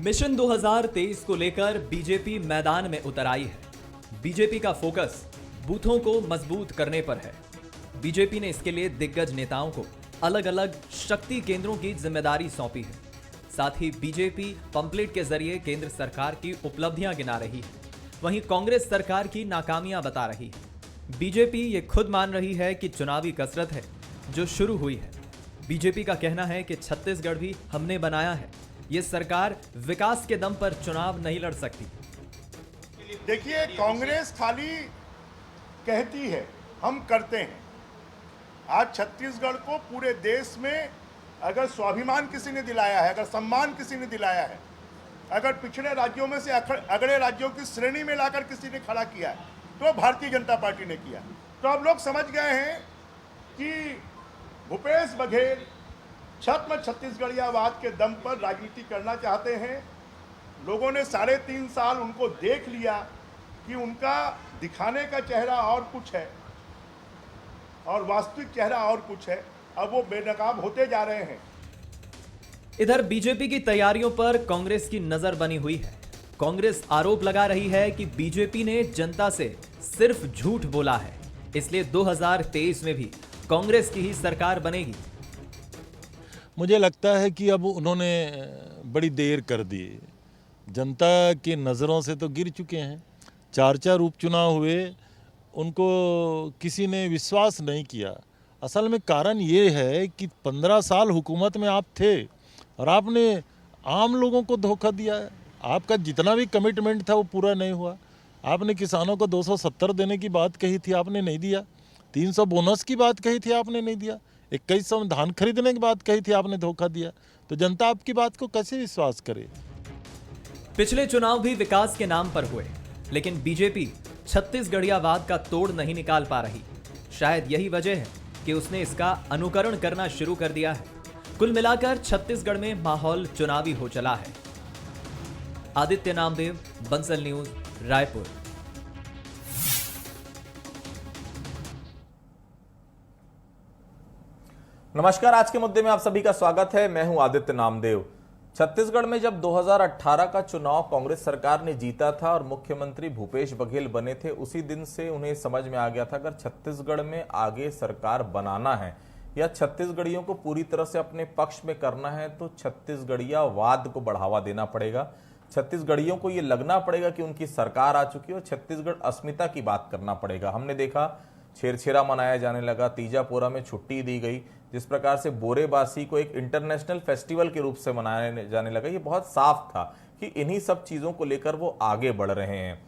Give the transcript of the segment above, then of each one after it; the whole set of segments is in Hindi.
मिशन 2023 को लेकर बीजेपी मैदान में उतर आई है। बीजेपी का फोकस बूथों को मजबूत करने पर है। बीजेपी ने इसके लिए दिग्गज नेताओं को अलग अलग शक्ति केंद्रों की जिम्मेदारी सौंपी है। साथ ही बीजेपी पंपलेट के जरिए केंद्र सरकार की उपलब्धियां गिना रही है, वहीं कांग्रेस सरकार की नाकामियां बता रही है। बीजेपी ये खुद मान रही है कि चुनावी कसरत है जो शुरू हुई है। बीजेपी का कहना है कि छत्तीसगढ़ भी हमने बनाया है, ये सरकार विकास के दम पर चुनाव नहीं लड़ सकती। देखिए, कांग्रेस खाली कहती है, हम करते हैं। आज छत्तीसगढ़ को पूरे देश में अगर स्वाभिमान किसी ने दिलाया है, अगर सम्मान किसी ने दिलाया है, अगर पिछड़े राज्यों में से अगड़े राज्यों की श्रेणी में लाकर किसी ने खड़ा किया है, तो भारतीय जनता पार्टी ने किया। तो अब लोग समझ गए हैं कि भूपेश बघेल छद्म छत्तीसगढ़ियावाद के दम पर राजनीति करना चाहते हैं। लोगों ने 3.5 साल उनको देख लिया कि उनका दिखाने का चेहरा और कुछ है और वास्तविक चेहरा और कुछ है। अब वो बेनकाब होते जा रहे हैं। इधर बीजेपी की तैयारियों पर कांग्रेस की नजर बनी हुई है। कांग्रेस आरोप लगा रही है कि बीजेपी ने जनता से सिर्फ झूठ बोला है, इसलिए 2023 में भी कांग्रेस की ही सरकार बनेगी। मुझे लगता है कि अब उन्होंने बड़ी देर कर दी। जनता की नज़रों से तो गिर चुके हैं। 4 उपचुनाव हुए, उनको किसी ने विश्वास नहीं किया। असल में कारण ये है कि 15 साल हुकूमत में आप थे और आपने आम लोगों को धोखा दिया है। आपका जितना भी कमिटमेंट था वो पूरा नहीं हुआ। आपने किसानों को 270 देने की बात कही थी, आपने नहीं दिया। 300 बोनस की बात कही थी, आपने नहीं दिया। 2100 धान खरीदने की बात कही थी, आपने धोखा दिया। तो जनता आपकी बात को कैसे विश्वास करे। पिछले चुनाव भी विकास के नाम पर हुए, लेकिन बीजेपी छत्तीसगढ़ियावाद का तोड़ नहीं निकाल पा रही। शायद यही वजह है कि उसने इसका अनुकरण करना शुरू कर दिया है। कुल मिलाकर छत्तीसगढ़ में माहौल चुनावी हो चला है। आदित्य नामदेव, बंसल न्यूज, रायपुर। नमस्कार, आज के मुद्दे में आप सभी का स्वागत है। मैं हूं आदित्य नामदेव। छत्तीसगढ़ में जब 2018 का चुनाव कांग्रेस सरकार ने जीता था और मुख्यमंत्री भूपेश बघेल बने थे, उसी दिन से उन्हें समझ में आ गया था अगर छत्तीसगढ़ में आगे सरकार बनाना है या छत्तीसगढ़ियों को पूरी तरह से अपने पक्ष में करना है तो छत्तीसगढ़ियावाद को बढ़ावा देना पड़ेगा। छत्तीसगढ़ियों को यह लगना पड़ेगा कि उनकी सरकार आ चुकी है और छत्तीसगढ़ अस्मिता की बात करना पड़ेगा। हमने देखा छेरछेरा मनाया जाने लगा, तीजापुरा में छुट्टी दी गई, जिस प्रकार से बोरेबासी को एक इंटरनेशनल फेस्टिवल के रूप से मनाया जाने लगा। ये बहुत साफ था कि इन्हीं सब चीजों को लेकर वो आगे बढ़ रहे हैं।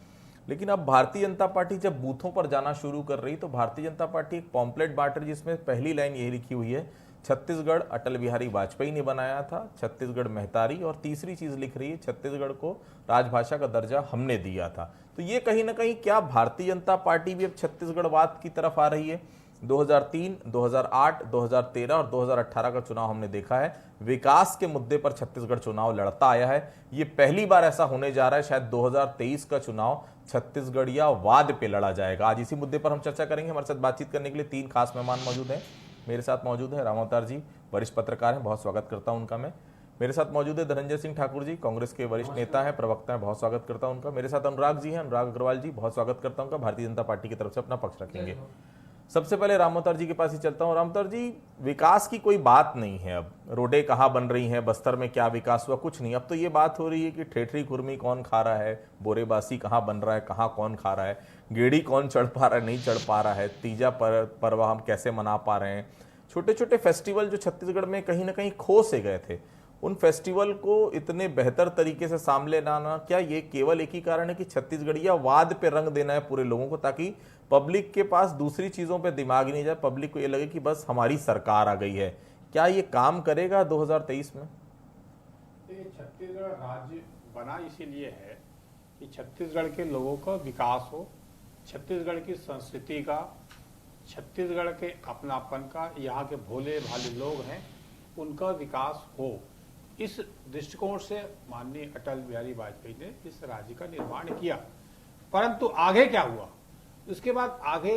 लेकिन अब भारतीय जनता पार्टी जब बूथों पर जाना शुरू कर रही तो भारतीय जनता पार्टी एक पॉम्पलेट बांट रही, जिसमें पहली लाइन यही लिखी हुई है, छत्तीसगढ़ अटल बिहारी वाजपेयी ने बनाया था, छत्तीसगढ़ महतारी, और तीसरी चीज लिख रही है, छत्तीसगढ़ को राजभाषा का दर्जा हमने दिया था। तो ये कहीं ना कहीं क्या भारतीय जनता पार्टी भी अब छत्तीसगढ़वाद की तरफ आ रही है। 2003, 2008, 2013 और 2018 का चुनाव हमने देखा है, विकास के मुद्दे पर छत्तीसगढ़ चुनाव लड़ता आया है। ये पहली बार ऐसा होने जा रहा है, शायद 2023 का चुनाव छत्तीसगढ़ियावाद पे लड़ा जाएगा। आज इसी मुद्दे पर हम चर्चा करेंगे। हमारे साथ बातचीत करने के लिए 3 खास मेहमान मौजूद हैं। मेरे साथ मौजूद है राम अवतार जी, वरिष्ठ पत्रकार हैं, बहुत स्वागत करता हूं उनका मैं। मेरे साथ मौजूद है धनंजय सिंह ठाकुर जी, कांग्रेस के वरिष्ठ नेता हैं, प्रवक्ता हैं, बहुत स्वागत करता हूं उनका। मेरे साथ अनुराग जी हैं, अनुराग अग्रवाल जी, बहुत स्वागत करता हूं उनका, भारतीय जनता पार्टी की तरफ से अपना पक्ष रखेंगे। सबसे पहले राम अवतार जी के पास ही चलता हूं। राम अवतार जी, विकास की कोई बात नहीं है, अब रोडें कहाँ बन रही हैं, बस्तर में क्या विकास हुआ, कुछ नहीं। अब तो ये बात हो रही है कि ठेठरी खुरमी कौन खा रहा है, बोरेबासी कहाँ बन रहा है, कहाँ कौन खा रहा है, गेड़ी कौन चढ़ पा रहा है, नहीं चढ़ पा रहा है, तीजा पर्व हम कैसे मना पा रहे हैं। छोटे छोटे फेस्टिवल जो छत्तीसगढ़ में कहीं ना कहीं खो से गए थे, उन फेस्टिवल को इतने बेहतर तरीके से सामने लाना, क्या ये केवल एक ही कारण है कि छत्तीसगढ़ियावाद पे रंग देना है पूरे लोगों को, ताकि पब्लिक के पास दूसरी चीजों पे दिमाग नहीं जाए, पब्लिक को ये लगे कि बस हमारी सरकार आ गई है। क्या ये काम करेगा 2023 में? छत्तीसगढ़ राज्य बना इसीलिए है कि छत्तीसगढ़ के लोगों का विकास हो, छत्तीसगढ़ की संस्कृति का, छत्तीसगढ़ के अपनापन का, यहाँ के भोले भाले लोग हैं उनका विकास हो। इस दृष्टिकोण से माननीय अटल बिहारी वाजपेयी ने इस राज्य का निर्माण किया। परंतु आगे क्या हुआ, उसके बाद आगे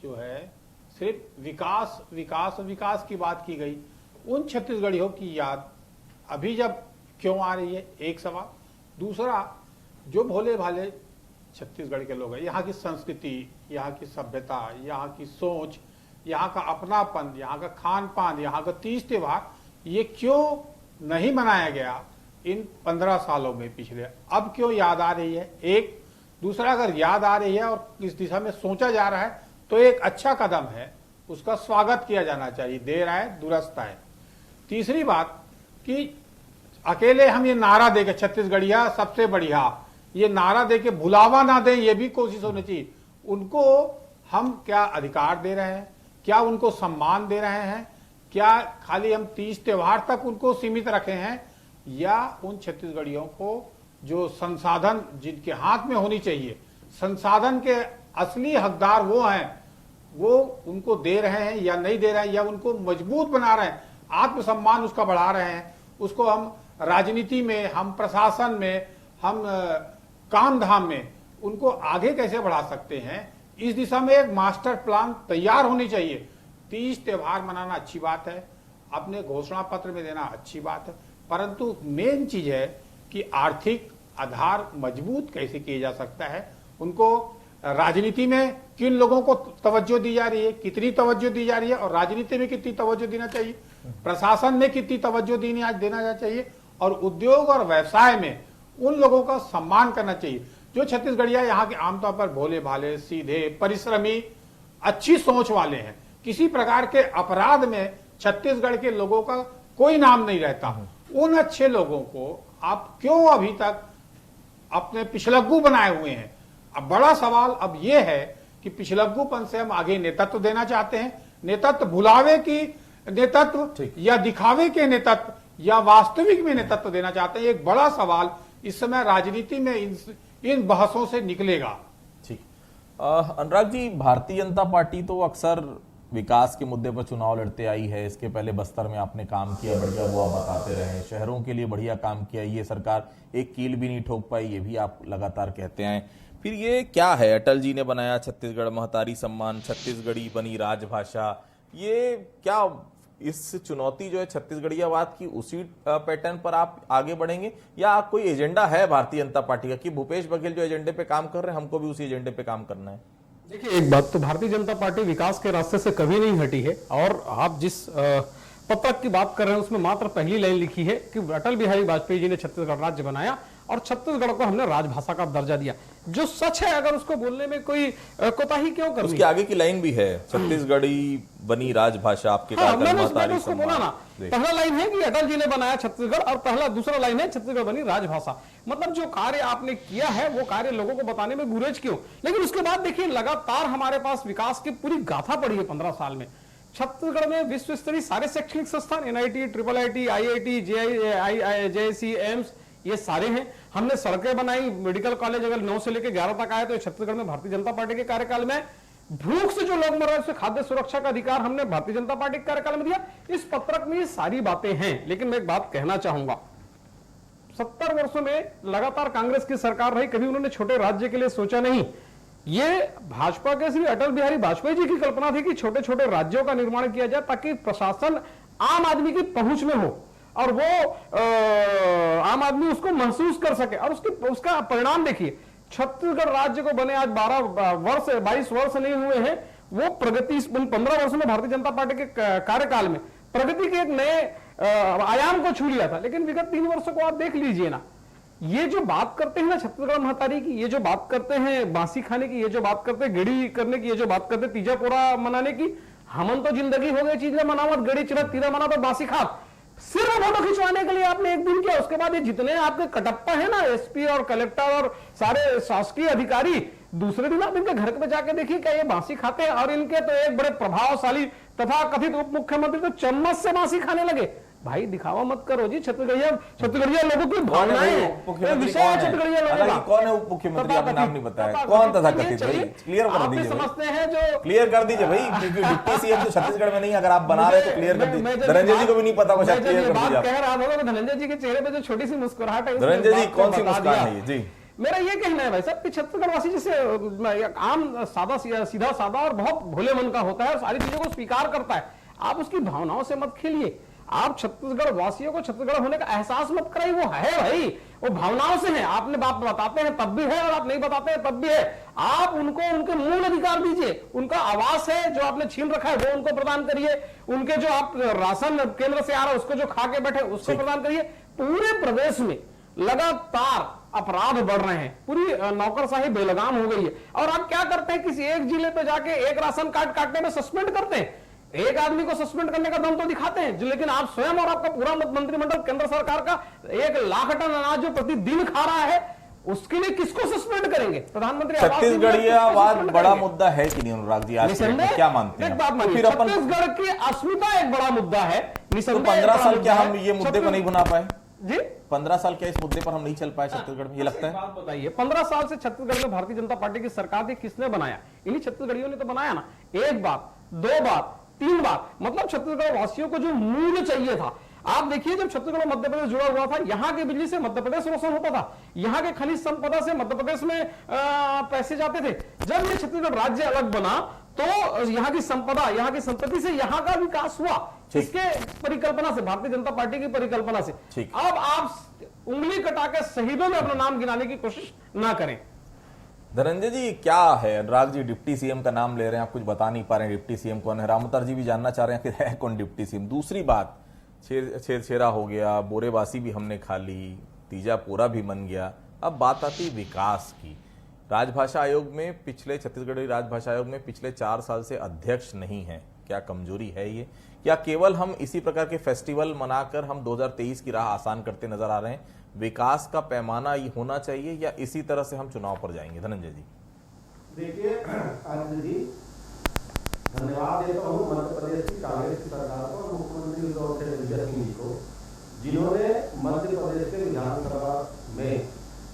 जो है सिर्फ विकास विकास और विकास की बात की गई। उन छत्तीसगढ़ियों की याद अभी जब क्यों आ रही है, एक सवाल। दूसरा, जो भोले भाले छत्तीसगढ़ के लोग हैं, यहाँ की संस्कृति, यहाँ की सभ्यता, यहाँ की सोच, यहाँ का अपनापन, यहाँ का खान पान, यहाँ का तीज त्योहार, ये क्यों नहीं मनाया गया इन 15 सालों में पिछले, अब क्यों याद आ रही है? एक। दूसरा, अगर याद आ रही है और इस दिशा में सोचा जा रहा है तो एक अच्छा कदम है, उसका स्वागत किया जाना चाहिए। देर आए दुरुस्त आए। तीसरी बात कि अकेले हम ये नारा देके छत्तीसगढ़िया सबसे बढ़िया, ये नारा देके भुलावा ना दें, ये भी कोशिश होनी चाहिए। उनको हम क्या अधिकार दे रहे हैं, क्या उनको सम्मान दे रहे हैं, क्या खाली हम तीज त्योहार तक उनको सीमित रखे हैं, या उन छत्तीसगढ़ियों को जो संसाधन जिनके हाथ में होनी चाहिए, संसाधन के असली हकदार वो हैं, वो उनको दे रहे हैं या नहीं दे रहे हैं, या उनको मजबूत बना रहे हैं, आत्मसम्मान उसका बढ़ा रहे हैं, उसको हम राजनीति में, हम प्रशासन में, हम काम धाम में उनको आगे कैसे बढ़ा सकते हैं, इस दिशा में एक मास्टर प्लान तैयार होनी चाहिए। तीज त्योहार मनाना अच्छी बात है, अपने घोषणा पत्र में देना अच्छी बात है, परंतु मेन चीज है कि आर्थिक आधार मजबूत कैसे किया जा सकता है, उनको राजनीति में किन लोगों को तवज्जो दी जा रही है, कितनी तवज्जो दी जा रही है, और राजनीति में कितनी तवज्जो देना चाहिए, प्रशासन में कितनी तवज्जो देना चाहिए, और उद्योग और व्यवसाय में उन लोगों का सम्मान करना चाहिए जो छत्तीसगढ़िया यहाँ के आमतौर पर भोले भाले, सीधे, परिश्रमी, अच्छी सोच वाले हैं। किसी प्रकार के अपराध में छत्तीसगढ़ के लोगों का कोई नाम नहीं रहता। उन अच्छे लोगों को आप क्यों अभी तक अपने पिछलग्गू बनाए हुए हैं? अब बड़ा सवाल अब यह है कि पिछलग्गूपन से हम आगे नेतृत्व देना चाहते हैं, नेतृत्व भुलावे की नेतृत्व या दिखावे के नेतृत्व या वास्तविक में नेतृत्व देना चाहते हैं। एक बड़ा सवाल इस समय राजनीति में इन बहसों से निकलेगा। ठीक। अनुराग जी, भारतीय जनता पार्टी तो अक्सर विकास के मुद्दे पर चुनाव लड़ते आई है। इसके पहले बस्तर में आपने काम किया, बढ़िया, वो आप बताते रहे, शहरों के लिए बढ़िया काम किया, ये सरकार एक कील भी नहीं ठोक पाई, ये भी आप लगातार कहते हैं। फिर ये क्या है, अटल जी ने बनाया छत्तीसगढ़ महतारी सम्मान, छत्तीसगढ़ी बनी राजभाषा, ये क्या इस चुनौती जो है छत्तीसगढ़ियावाद की, उसी पैटर्न पर आप आगे बढ़ेंगे, या कोई एजेंडा है भारतीय जनता पार्टी का कि भूपेश बघेल जो एजेंडे पे काम कर रहे हैं, हमको भी उसी एजेंडे पे काम करना है? देखिए, एक बात तो भारतीय जनता पार्टी विकास के रास्ते से कभी नहीं हटी है, और आप जिस पत्रक की बात कर रहे हैं उसमें मात्र पहली लाइन लिखी है कि अटल बिहारी वाजपेयी जी ने छत्तीसगढ़ राज्य बनाया और छत्तीसगढ़ को हमने राजभाषा का दर्जा दिया। जो सच है, अगर उसको बोलने में कोई कोताही क्यों करनी? उसके आगे की लाइन भी है, छत्तीसगढ़ी बनी राजभाषा, आपके मैंने उसको बोला ना, पहला लाइन है कि अटल जी ने बनाया छत्तीसगढ़, और दूसरा लाइन है छत्तीसगढ़ बनी राजभाषा। मतलब जो कार्य आपने किया है वो कार्य लोगों को बताने में गुरेज क्यों? लेकिन उसके बाद देखिए, लगातार हमारे पास विकास की पूरी गाथा पड़ी है 15 साल में। छत्तीसगढ़ में विश्व स्तरीय सारे शैक्षणिक संस्थान, NIT, IIIT, IIT, JIC, AIIMS, ये सारे हैं। हमने सड़कें बनाई, मेडिकल कॉलेज अगर 9 से लेकर 11 तक आए तो छत्तीसगढ़ में भारतीय जनता पार्टी के कार्यकाल में। भूख से जो लोग मर रहे हैं, खाद्य सुरक्षा का अधिकार हमने भारतीय जनता पार्टी के कार्यकाल में दिया। इस पत्रक में ये सारी बातें हैं। लेकिन मैं एक बात कहना चाहूंगा, 70 वर्षों में लगातार कांग्रेस की सरकार रही, कभी उन्होंने छोटे राज्य के लिए सोचा नहीं। ये भाजपा के श्री अटल बिहारी वाजपेयी जी की कल्पना थी कि छोटे छोटे राज्यों का निर्माण किया जाए ताकि प्रशासन आम आदमी की पहुंच में हो और वो आम आदमी उसको महसूस कर सके। और उसका परिणाम देखिए, छत्तीसगढ़ राज्य को बने आज 22 वर्ष नहीं हुए हैं, वो प्रगति इस 15 वर्षों में भारतीय जनता पार्टी के कार्यकाल में प्रगति के एक नए आयाम को छू लिया था। लेकिन विगत 3 वर्षों को आप देख लीजिए ना, ये जो बात करते हैं ना छत्तीसगढ़ महतारी की, ये जो बात करते हैं बांसी खाने की, ये जो बात करते हैं गेड़ी करने की, ये जो बात करते हैं तीजा पोरा मनाने की, हमन तो जिंदगी हो गई चीजें मनावत, गेड़ी चिरत तीरा मना तो बासी खात, सिर्फ फोटो खिंचवाने के लिए आपने एक दिन किया। उसके बाद ये जितने आपके कटप्पा है ना, SP और कलेक्टर और सारे शासकीय अधिकारी, दूसरे दिन आप इनके घर पे जाके देखिए क्या ये बांसी खाते हैं। और इनके तो एक बड़े प्रभावशाली तथा कथित उप मुख्यमंत्री तो चम्मच से बांसी खाने लगे। भाई दिखावा मत करो जी, छत्तीसगढ़िया लोगों की भावनाएं हैं, विषय है छत्तीसगढ़िया लोगों का। कौन है उप मुख्यमंत्री, आपने नाम नहीं बताया, कौन तथा कथित? भाई क्लियर कर दीजिए, समझते हैं जो क्लियर कर दीजिए भाई, क्योंकि डिप्टी CM तो छत्तीसगढ़ में नहीं, अगर आप बना रहे तो क्लियर कर दीजिए। धनंजय जी को भी नहीं पता, कुछ क्लियर कर दीजिए। कह रहा होगा धनंजय जी के चेहरे पे जो छोटी सी मुस्कुराहट है, धनंजय जी कौन सी मुस्कान है जी? मेरा ये कहना है भाई साहब कि छत्तीसगढ़ वासी जैसे आम सादा सीधा सादा और बहुत भोले मन का होता है और सारी चीजों को स्वीकार करता है। आप उसकी भावनाओं से मत खेलिए। आप छत्तीसगढ़ वासियों को छत्तीसगढ़ होने का एहसास मत कराइए। वो है भाई, वो भावनाओं से है। आपने बात बताते हैं तब भी है और आप नहीं बताते हैं तब भी है। आप उनको उनके मूल अधिकार दीजिए। उनका आवास है जो आपने छीन रखा है वो उनको प्रदान करिए। उनके जो आप राशन केंद्र से आ रहा है उसको जो खा के बैठे उसको प्रदान करिए। पूरे प्रदेश में लगातार अपराध बढ़ रहे हैं, पूरी नौकरशाही बेलगाम हो गई है। और आप क्या करते हैं, किसी एक जिले पे जाके एक राशन कार्ड काटने में सस्पेंड करते हैं। एक आदमी को सस्पेंड करने का दम तो दिखाते हैं, लेकिन आप स्वयं और आपका पूरा मंत्रिमंडल केंद्र सरकार का 1 लाख टन अनाज जो प्रतिदिन खा रहा है, उसके लिए किसको सस्पेंड करेंगे? प्रधानमंत्री छत्तीसगढ़ियावाद बड़ा मुद्दा है कि नहीं अनुराग जी? आज क्या मानते हैं? छत्तीसगढ़ की अस्मिता एक बड़ा मुद्दा है। तो 15 साल क्या हम ये मुद्दे को नहीं बना पाए जी? 15 साल क्या इस मुद्दे पर हम नहीं चल पाए छत्तीसगढ़ में, ये लगता है? बात बताइए, 15 साल से छत्तीसगढ़ में भारतीय जनता पार्टी की सरकार थी, किसने बनाया? इन्हीं छत्तीसगढ़ियों ने तो बनाया ना। एक बात, 2 बात, 3 बात, मतलब छत्तीसगढ़ वासियों को जो मूल चाहिए था। आप देखिए, जब छत्तीसगढ़ मध्य प्रदेश जुड़ा हुआ था, यहां की बिजली से मध्य प्रदेश रोशन होता था, यहां के खनिज संपदा से मध्य प्रदेश में पैसे जाते थे। जब ये छत्तीसगढ़ राज्य अलग बना तो यहाँ की संपदा, यहाँ की संपत्ति से यहाँ का विकास हुआ, इसके परिकल्पना से, भारतीय जनता पार्टी की परिकल्पना से। अब आप उंगली कटा के शहीदों में अपना नाम गिनाने की कोशिश ना करें। धनंजय जी, क्या है, अनुराग जी डिप्टी सीएम का नाम ले रहे हैं, आप कुछ बता नहीं पा रहे हैं डिप्टी सीएम कौन है। रामोतर जी भी जानना चाह रहे हैं कि है कौन डिप्टी सीएम। दूसरी बात, छेरा हो गया, बोरेबासी भी हमने खा ली, तीजा पूरा भी मन गया। अब बात आती विकास की। राजभाषा आयोग में पिछले, छत्तीसगढ़ी राजभाषा आयोग में पिछले 4 साल से अध्यक्ष नहीं है। क्या कमजोरी है ये, या केवल हम इसी प्रकार के फेस्टिवल मनाकर हम 2023 की राह आसान करते नजर आ रहे हैं? विकास का पैमाना ये होना चाहिए या इसी तरह से हम चुनाव पर जाएंगे? धनंजय जी देखिए, आनंद जी, धन्यवाद देता हूँ मध्य प्रदेश की कांग्रेस की सरकार को और मुख्यमंत्री दिग्विजय सिंह जी को, जिन्होंने मध्य प्रदेश के विधानसभा में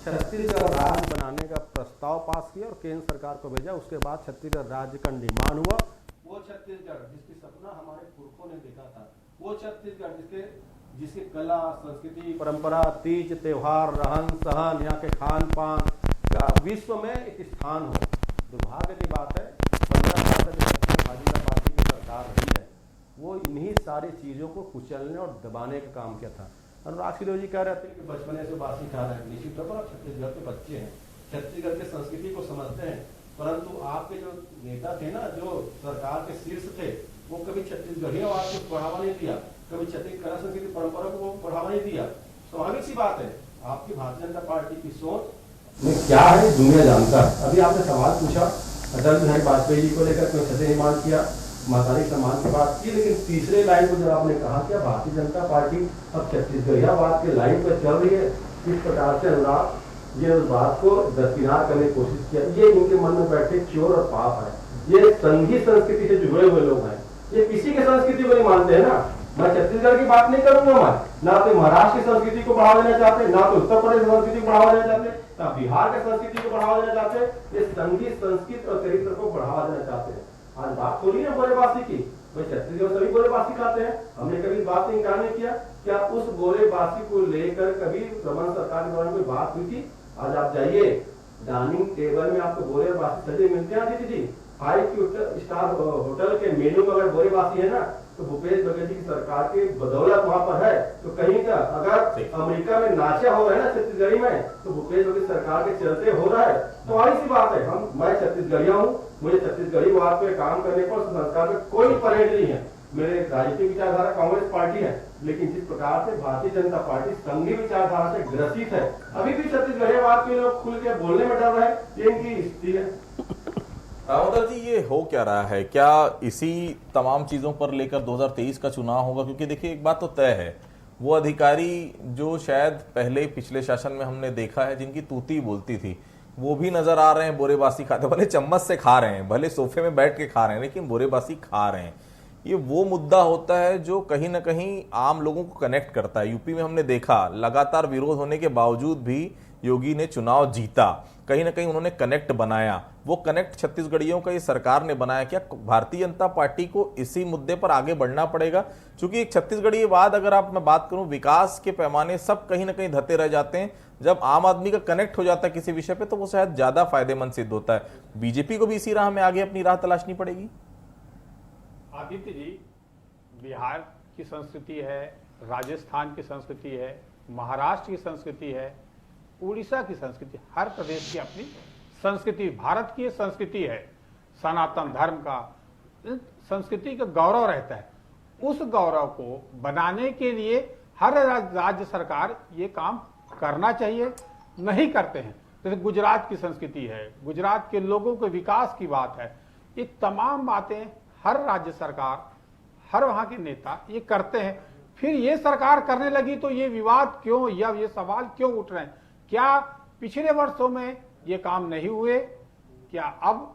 छत्तीसगढ़ राज्य बनाने का प्रस्ताव पास किया और केंद्र सरकार को भेजा। उसके बाद छत्तीसगढ़ राज्य का निर्माण हुआ। वो छत्तीसगढ़ जिसकी सपना हमारे पुरखों ने देखा था, वो छत्तीसगढ़ जिसकी कला, संस्कृति, परंपरा, तीज त्योहार, रहन सहन, यहाँ के खान पान का विश्व में एक स्थान हो। दुर्भाग्य की बात है, 15 साल से भारतीय जनता पार्टी की सरकार रही है, वो इन्हीं सारी चीजों को कुचलने और दबाने का काम किया था। अनुराग सिंह जी कह रहे थे कि बचपने से बासी खा रहे हैं। निश्चित तौर पर आप छत्तीसगढ़ के बच्चे हैं, छत्तीसगढ़ के संस्कृति को समझते हैं, परंतु आपके जो नेता थे ना, जो सरकार के शीर्ष थे, वो कभी छत्तीसगढ़ियावाद को बढ़ावा नहीं दिया, कभी छत्तीसगढ़ कला संस्कृति परंपरा को बढ़ावा नहीं दिया। स्वाभाविक सी बात है, आपकी भारतीय जनता पार्टी की सोच में क्या है दुनिया जानता है। अभी आपने सवाल पूछा अटल बिहारी वाजपेयी जी को लेकर, क्यों छत्तीसगढ़ निर्माण किया, मातारी सम्मान की बात की, लेकिन तीसरे लाइन को जब आपने कहा कि भारतीय जनता पार्टी अब छत्तीसगढ़ियावाद के लाइन पर चल रही है, किस प्रकार से अनुराग ये उस बात को दरकिनार करने की कोशिश किया, ये इनके मन में बैठे चोर और पाप है। ये संघी संस्कृति से जुड़े हुए लोग हैं, ये किसी की संस्कृति को नहीं मानते हैं ना। मैं छत्तीसगढ़ की बात नहीं करूंगा, मैं ना तो महाराष्ट्र की संस्कृति को बढ़ावा देना चाहते, ना तो उत्तर प्रदेश की संस्कृति को बढ़ावा देना चाहते, ना बिहार की संस्कृति को बढ़ावा देना चाहते। ये संघी संस्कृति और चरित्र को बढ़ावा देना चाहते हैं। आज बात खोली ना बोरेबासी की, तो छत्तीसगढ़ सभी बोरेबासी खाते हैं, हमने कभी बात नहीं इनकार नहीं किया। क्या उस बोरेबासी को लेकर कभी रमन सरकार के दौरान कोई बात हुई थी? आज आप जाइए, डाइनिंग टेबल में आपको बोरेबासी सजे मिलते हैं आदित्य जी। 5 स्टार होटल के मेनू में अगर बोरेबासी है ना, तो भूपेश बघेल जी की सरकार की बदौलत वहां पर है। तो कहीं का अगर अमेरिका में नाचा हो रहा है ना छत्तीसगढ़ी में, तो भूपेश बघेल सरकार के चलते हो रहा है। तो आई सी बात है, मैं छत्तीसगढ़िया हूँ, मुझे छत्तीसगढ़ी बात पे काम करने पर संस्कार में कोई परहेज नहीं है। मेरे राजनीतिक विचारधारा कांग्रेस पार्टी है, लेकिन जिस प्रकार से भारतीय जनता पार्टी संघीय विचारधारा से ग्रसित है, अभी भी छत्तीसगढ़ियावाद के लोग खुल के बोलने में डर रहे हैं, ये इनकी स्थिति है। रामोतर जी, ये हो क्या रहा है? क्या इसी तमाम चीजों पर लेकर 2023 का चुनाव होगा? क्योंकि देखिए, एक बात तो तय है, वो अधिकारी जो शायद पहले पिछले शासन में हमने देखा है, जिनकी तूती बोलती थी, वो भी नजर आ रहे हैं बोरेबासी खाते। भले चम्मच से खा रहे हैं, भले सोफे में बैठ के खा रहे हैं, लेकिन बोरेबासी खा रहे हैं। ये वो मुद्दा होता है जो कहीं ना कहीं आम लोगों को कनेक्ट करता है। यूपी में हमने देखा, लगातार विरोध होने के बावजूद भी योगी ने चुनाव जीता, कहीं ना कहीं उन्होंने कनेक्ट बनाया। वो कनेक्ट छत्तीसगढ़ियों का ये सरकार ने बनाया। क्या भारतीय जनता पार्टी को इसी मुद्दे पर आगे बढ़ना पड़ेगा? क्योंकि एक छत्तीसगढ़ीवाद, अगर आप मैं बात करूं, विकास के पैमाने सब कहीं ना कहीं धते रह जाते हैं। जब आम आदमी का कनेक्ट हो जाता है किसी विषय पे, तो वो शायद ज्यादा फायदेमंद सिद्ध होता है। बीजेपी को भी इसी राह में आगे अपनी राह तलाशनी पड़ेगी। आदित्य जी, बिहार की संस्कृति है, राजस्थान की संस्कृति है, महाराष्ट्र की संस्कृति है, उड़ीसा की संस्कृति, हर प्रदेश की अपनी संस्कृति, भारत की संस्कृति है, सनातन धर्म का संस्कृति का गौरव रहता है। उस गौरव को बनाने के लिए हर राज्य सरकार ये काम करना चाहिए, नहीं करते हैं। जैसे गुजरात की संस्कृति है, गुजरात के लोगों के विकास की बात है, ये तमाम बातें हर राज्य सरकार, हर वहां के नेता ये करते हैं। फिर ये सरकार करने लगी तो ये विवाद क्यों या ये सवाल क्यों उठ रहे हैं? क्या पिछले वर्षों में ये काम नहीं हुए? क्या अब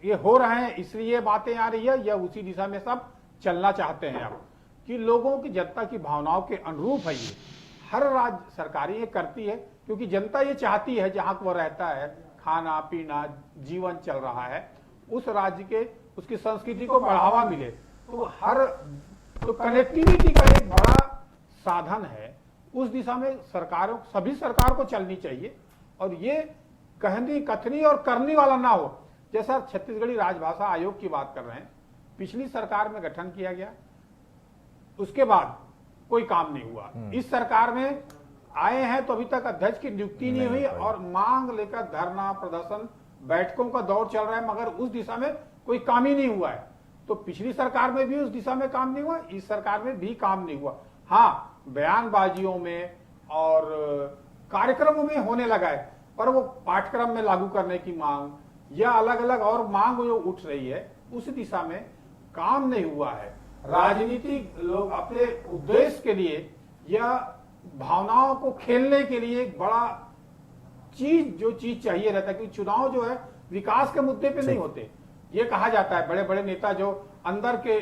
ये हो रहे हैं इसलिए बातें आ रही है, या उसी दिशा में सब चलना चाहते हैं अब कि लोगों की, जनता की भावनाओं के अनुरूप है? ये हर राज्य सरकारें ये करती है क्योंकि जनता ये चाहती है जहां वो रहता है, खाना पीना जीवन चल रहा है, उस राज्य के उसकी संस्कृति को बढ़ावा मिले। तो कनेक्टिविटी का एक बड़ा साधन है, उस दिशा में सरकारों, सभी सरकार को चलनी चाहिए और ये कहनी कथनी और करने वाला ना हो। जैसा छत्तीसगढ़ी राजभाषा आयोग की बात कर रहे हैं, पिछली सरकार में गठन किया गया, उसके बाद कोई काम नहीं हुआ। इस सरकार में आए हैं तो अभी तक अध्यक्ष की नियुक्ति नहीं हुई और मांग लेकर धरना प्रदर्शन बैठकों का दौर चल रहा है, मगर उस दिशा में कोई काम ही नहीं हुआ है। तो पिछली सरकार में भी उस दिशा में काम नहीं हुआ, इस सरकार में भी काम नहीं हुआ। हाँ, बयानबाजियों में और कार्यक्रमों में होने लगा है, पर वो पाठ्यक्रम में लागू करने की मांग या अलग अलग और मांग जो उठ रही है, उस दिशा में काम नहीं हुआ है। राजनीतिक लोग अपने उद्देश्य के लिए या भावनाओं को खेलने के लिए एक बड़ा चीज चाहिए रहता है, क्योंकि चुनाव जो है विकास के मुद्दे पे नहीं होते। ये कहा जाता है बड़े बड़े नेता जो अंदर के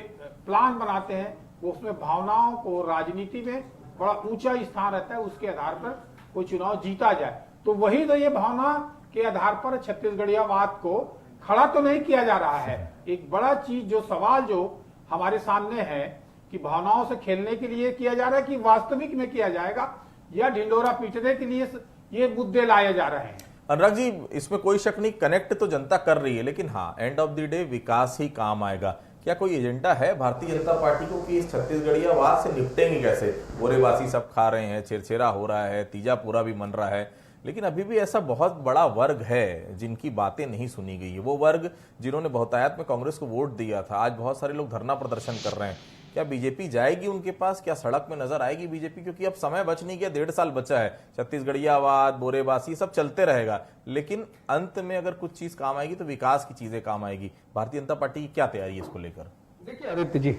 प्लान बनाते हैं, वो उसमें भावनाओं को, राजनीति में बड़ा ऊंचा स्थान रहता है, उसके आधार पर कोई चुनाव जीता जाए। तो वही तो ये भावना के आधार पर छत्तीसगढ़ियावाद को खड़ा तो नहीं किया जा रहा है। एक बड़ा चीज जो सवाल जो हमारे सामने है कि भावनाओं से खेलने के लिए किया जा रहा है कि वास्तविक में किया जाएगा, या ढिंडोरा पीटने के लिए ये मुद्दे लाए जा रहे हैं। अनुराग जी, इसमें कोई शक नहीं, कनेक्ट तो जनता कर रही है, लेकिन हाँ, एंड ऑफ द डे विकास ही काम आएगा। क्या कोई एजेंडा है भारतीय जनता पार्टी को कि इस छत्तीसगढ़ियावाद से निपटेंगे कैसे? बोरेबासी सब खा रहे हैं, छेरछेरा हो रहा है, तीजा पूरा भी मन रहा है, लेकिन अभी भी ऐसा बहुत बड़ा वर्ग है जिनकी बातें नहीं सुनी गई है। वो वर्ग जिन्होंने बहुतायत में कांग्रेस को वोट दिया था, आज बहुत सारे लोग धरना प्रदर्शन कर रहे हैं। क्या बीजेपी जाएगी उनके पास? क्या सड़क में नजर आएगी बीजेपी? क्योंकि अब समय बच नहीं गया, 1.5 साल बचा है। छत्तीसगढ़ियावाद, बोरेबासी सब चलते रहेगा, लेकिन अंत में अगर कुछ चीज काम आएगी तो विकास की चीजें काम आएगी। भारतीय जनता पार्टी की क्या तैयारी है इसको लेकर? देखिए आदित्य जी,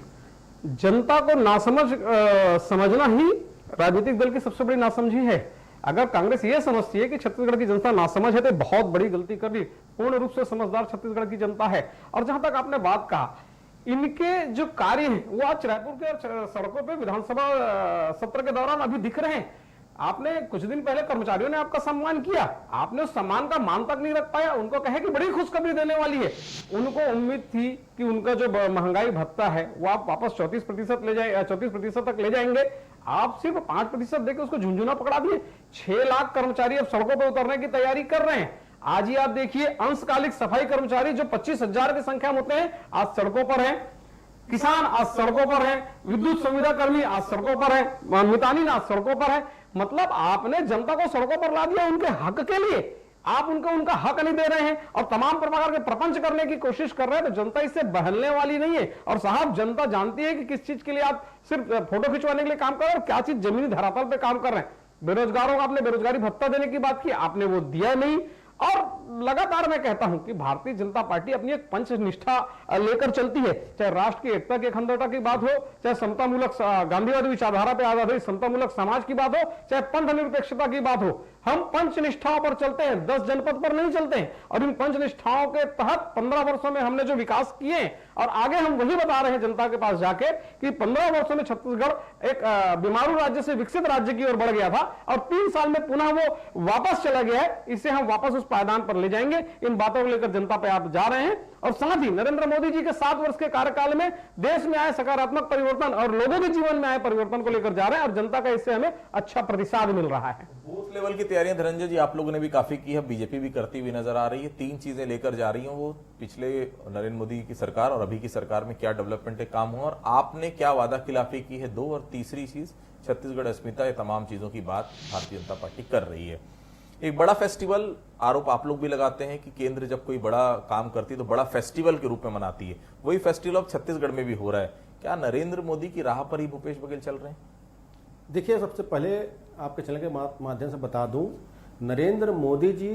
जनता को नासमझ समझना ही राजनीतिक दल की सबसे बड़ी नासमझी है। अगर कांग्रेस ये समझती है कि छत्तीसगढ़ की जनता नासमझ है तो बहुत बड़ी गलती कर ली। पूर्ण रूप से समझदार छत्तीसगढ़ की जनता है। और जहां तक आपने बात कहा, इनके जो कार्य हैं वो आज रायपुर के सड़कों पे विधानसभा सत्र के दौरान अभी दिख रहे हैं। आपने कुछ दिन पहले कर्मचारियों ने आपका सम्मान किया, आपने उस सम्मान का मान तक नहीं रख पाया, उनको कहे कि बड़ी खुशखबरी देने वाली है। उनको उम्मीद थी कि उनका जो महंगाई भत्ता है वो आप वापस 34% ले जाए, 34% तक ले जाएंगे। आप सिर्फ 5% देकर उसको झुंझुना पकड़ा दिए। 6 लाख कर्मचारी अब सड़कों पर उतरने की तैयारी कर रहे हैं। आज ही आप देखिए, अंशकालिक सफाई कर्मचारी जो 25,000 की संख्या में होते हैं, आज सड़कों पर हैं। किसान आज सड़कों पर हैं, विद्युत संविदा कर्मी आज सड़कों पर हैं, मितानिन आज सड़कों पर है। मतलब आपने जनता को सड़कों पर ला दिया उनके हक के लिए, आप उनको उनका हक नहीं दे रहे हैं और तमाम प्रकार के प्रपंच करने की कोशिश कर रहे हैं। तो जनता इससे बहलने वाली नहीं है। और साहब, जनता जानती है कि किस चीज के लिए आप सिर्फ फोटो खिंचवाने के लिए काम कर रहे हैं और क्या चीज जमीनी धरातल पे काम कर रहे हैं। बेरोजगारों को आपने बेरोजगारी भत्ता देने की बात की, आपने वो दिया नहीं। और लगातार मैं कहता हूं कि भारतीय जनता पार्टी अपनी एक पंच निष्ठा लेकर चलती है। चाहे राष्ट्र की एकता की अखंडता की बात हो, चाहे समतामूलक गांधीवादी विचारधारा पे आधारित समतामूलक समाज की बात हो, चाहे पंथ निरपेक्षता की बात हो, हम पंच निष्ठाओं पर चलते हैं, 10 जनपद पर नहीं चलते हैं। और इन पंच निष्ठाओं के तहत 15 वर्षों में हमने जो विकास किए और आगे हम वही बता रहे हैं जनता के पास जाके कि 15 वर्षों में छत्तीसगढ़ एक बीमारू राज्य से विकसित राज्य की ओर बढ़ गया था और 3 साल में पुनः वो वापस चला गया है। इसे हम वापस उस पायदान पर ले जाएंगे। इन बातों को लेकर जनता पे आप जा रहे हैं और साथ ही नरेंद्र मोदी जी के 7 वर्ष के कार्यकाल में देश में आए सकारात्मक परिवर्तन और लोगों के जीवन में आए परिवर्तन को लेकर जा रहे हैं और जनता का इससे हमें अच्छा प्रतिसाद मिल रहा है। बूथ लेवल की तैयारियां धनंजय जी आप लोगों ने भी काफी की है, बीजेपी भी करती हुई नजर आ रही है। 3 चीजें लेकर जा रही हैं, वो पिछले नरेंद्र मोदी की सरकार और अभी की सरकार में क्या डेवलपमेंट काम हुआ और आपने क्या वादा खिलाफी की है 2, और तीसरी चीज छत्तीसगढ़ अस्मिता, ये तमाम चीजों की बात भारतीय जनता पार्टी कर रही है। एक बड़ा फेस्टिवल आरोप आप लोग भी लगाते हैं कि केंद्र जब कोई बड़ा काम करती है तो बड़ा फेस्टिवल के रूप में मनाती है, वही फेस्टिवल अब छत्तीसगढ़ में भी हो रहा है। क्या नरेंद्र मोदी की राह पर ही भूपेश बघेल चल रहे हैं? देखिए, सबसे पहले आपके चैनल के माध्यम से बता दूं, नरेंद्र मोदी जी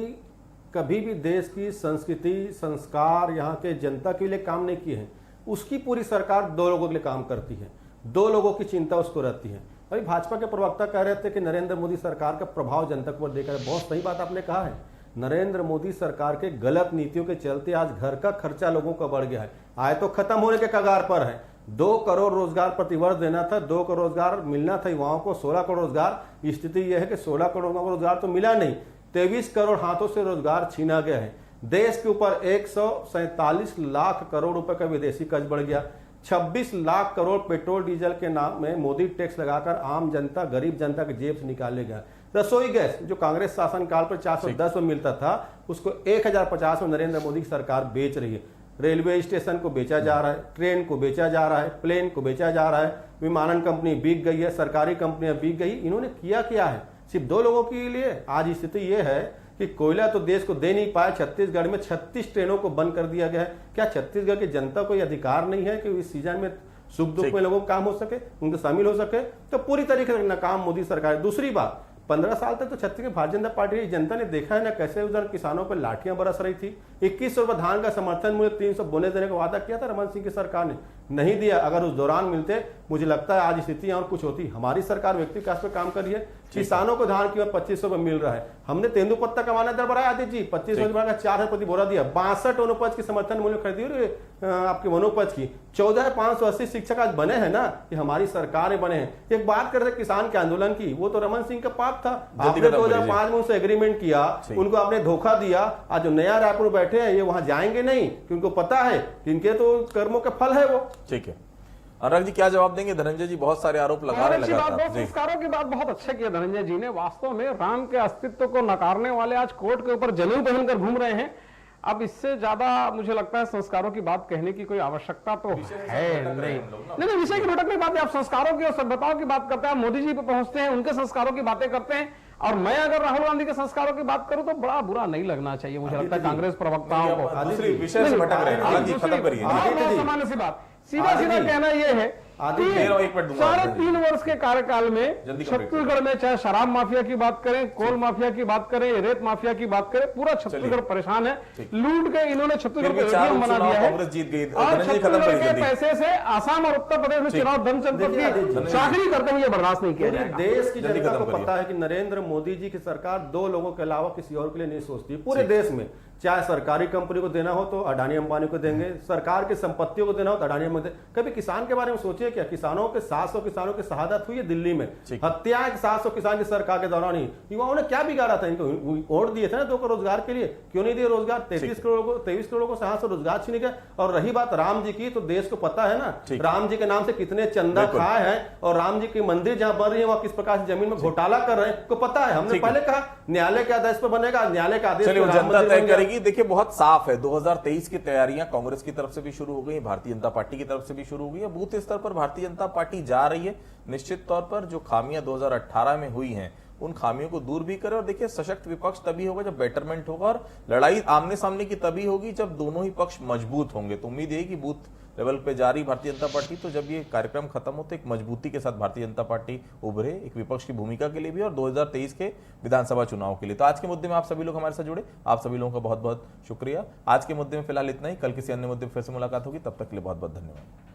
कभी भी देश की संस्कृति, संस्कार, यहाँ के जनता के लिए काम नहीं किए हैं। उसकी पूरी सरकार 2 लोगों के लिए काम करती है, 2 लोगों की चिंता उसको रहती है। अभी भाजपा के प्रवक्ता कह रहे थे कि नरेंद्र मोदी सरकार का प्रभाव जनता पर देखा है। बहुत सही बात आपने कहा है। नरेंद्र मोदी सरकार के गलत नीतियों के चलते आज घर का खर्चा लोगों का बढ़ गया है, आय तो खत्म होने के कगार पर है। 2 करोड़ रोजगार प्रतिवर्ष देना था, 2 करोड़ रोजगार मिलना था युवाओं को, 16 करोड़ रोजगार। स्थिति यह है कि 16 करोड़ रोजगार तो मिला नहीं, 23 करोड़ हाथों से रोजगार छीना गया है। देश के ऊपर 147 लाख करोड़ रुपए का विदेशी कर्ज बढ़ गया। 26 लाख करोड़ पेट्रोल डीजल के नाम में मोदी टैक्स लगाकर आम जनता, गरीब जनता के जेब से निकाले गया। रसोई गैस जो कांग्रेस शासनकाल पर 410 में मिलता था, उसको 1050 में नरेंद्र मोदी की सरकार बेच रही है। रेलवे स्टेशन को बेचा जा रहा है, ट्रेन को बेचा जा रहा है, प्लेन को बेचा जा रहा है, विमानन कंपनी बिक गई है, सरकारी कंपनियां बिक गई। इन्होंने किया क्या है? सिर्फ 2 लोगों के लिए। आज स्थिति यह है कि कोयला तो देश को दे नहीं पाए, छत्तीसगढ़ में 36 ट्रेनों को बंद कर दिया गया है। क्या छत्तीसगढ़ की जनता को यह अधिकार नहीं है कि इस सीजन में सुख दुख में लोगों का काम हो सके, उनके शामिल हो सके? तो पूरी तरीके से नाकाम मोदी सरकार। दूसरी बात, 15 साल तक तो छत्तीसगढ़ भारतीय जनता पार्टी की जनता ने देखा है ना कैसे उधर किसानों पर लाठियां बरस रही थी। 2100 रुपये धान का समर्थन मूल्य 300 बोनस देने का वादा किया था रमन सिंह की सरकार ने, नहीं दिया। अगर उस दौरान मिलते, मुझे लगता है आज स्थिति और कुछ होती। हमारी सरकार व्यक्ति विकास पर काम कर रही है। किसानों को धान कीमत 2500 रुपये मिल रहा है। हमने तेंदुपत्ता कमाना दर बढ़ाया आदित्य जी, 2500 रुपये का 4 प्रति बोरा दिया। 62 वनोपज की समर्थन मूल्य खरीदी आपके वनोपज की। 14,580 शिक्षक आज बने हैं ना, ये हमारी सरकार बने हैं। एक बात करते किसान के आंदोलन की, वो तो रमन सिंह का पाप था। आपने 2005 में उनसे एग्रीमेंट किया, उनको आपने धोखा दिया। आज जो नया रायपुर बैठे हैं ये वहां जाएंगे नहीं, क्योंकि उनको पता है कि इनके तो कर्मों का फल है वो। ठीक है, अनुराग जी क्या जवाब देंगे? धनंजय जी बहुत सारे आरोप लगा रहे हैं। संस्कारों की बात बहुत अच्छा किया धनंजय जी ने। वास्तव में राम के अस्तित्व को नकारने वाले आज कोर्ट के ऊपर जनेऊ पहनकर घूम रहे हैं। अब इससे ज्यादा मुझे लगता है संस्कारों की बात कहने की कोई आवश्यकता तो है नहीं। विषय की भटकने की बात, आप संस्कारों की और सभ्यताओं की बात करते हैं, मोदी जी पे पहुंचते हैं, उनके संस्कारों की बातें करते हैं। और मैं अगर राहुल गांधी के संस्कारों की बात करूं तो बड़ा बुरा नहीं लगना चाहिए मुझे लगता है कांग्रेस प्रवक्ताओं को। दूसरी विषय से भटक रहे हैं, खत्म करिए। सामान्य सी बात, सीधा कहना यह है, 3.5 वर्ष के कार्यकाल में छत्तीसगढ़ में चाहे शराब माफिया की बात करें, कोल माफिया की बात करें, रेत माफिया की बात करें, पूरा छत्तीसगढ़ परेशान है। लूट के इन्होंने छत्तीसगढ़ को एटीएम बना दिया है और छत्तीसगढ़ के पैसे से आसाम और उत्तर प्रदेश में चुनाव धन संपत्ति की चाकरी करते हुए बर्दाश्त नहीं किया जाएगा। देश की जनता को पता है कि नरेंद्र मोदी जी की सरकार 2 लोगों के अलावा किसी और के लिए नहीं सोचती। पूरे देश में चाहे सरकारी कंपनी को देना हो तो अडानी अंबानी को देंगे, सरकार की संपत्तियों को देना हो तो अडानी अंबानी। कभी किसान के बारे में सोचिए क्या? किसानों के 700 किसानों की शहादत हुई है दिल्ली में, हत्याएं 700 किसान की सरकार के दौरान ही। युवाओं ने क्या बिगाड़ा था? इनको वोट दिए थे ना 2 करोड़ रोजगार के लिए, क्यों नहीं दिए रोजगार? 23 करोड़ को यहाँ से रोजगार छीन गए। और रही बात राम जी की, तो देश को पता है ना राम जी के नाम से कितने चंदा खाए हैं और राम जी की मंदिर जहां बन रही है वहां किस प्रकार से जमीन में घोटाला कर रहे हैं, को पता है। हमने पहले कहा न्यायालय के आदेश पर बनेगा, न्यायालय का आदेश देखिए बहुत साफ है। 2023 की तैयारियां कांग्रेस की तरफ से भी शुरू हो गई, भारतीय जनता पार्टी की तरफ से भी शुरू हो गई है। बूथ स्तर पर भारतीय जनता पार्टी जा रही है। निश्चित तौर पर जो खामियां 2018 में हुई हैं उन खामियों को दूर भी करे। और देखिए सशक्त विपक्ष तभी होगा जब बेटरमेंट होगा, और लड़ाई आमने सामने की तभी होगी जब दोनों ही पक्ष मजबूत होंगे। तो उम्मीद है कि बूथ लेवल पे जा रही भारतीय जनता पार्टी, तो जब ये कार्यक्रम खत्म हो तो एक मजबूती के साथ भारतीय जनता पार्टी उभरे, एक विपक्ष की भूमिका के लिए भी और 2023 के विधानसभा चुनाव के लिए। तो आज के मुद्दे में आप सभी लोग हमारे साथ जुड़े, आप सभी लोगों का बहुत बहुत शुक्रिया। आज के मुद्दे में फिलहाल इतना ही, कल किसी अन्य मुद्दे पर फिर से मुलाकात होगी, तब तक के लिए बहुत बहुत धन्यवाद।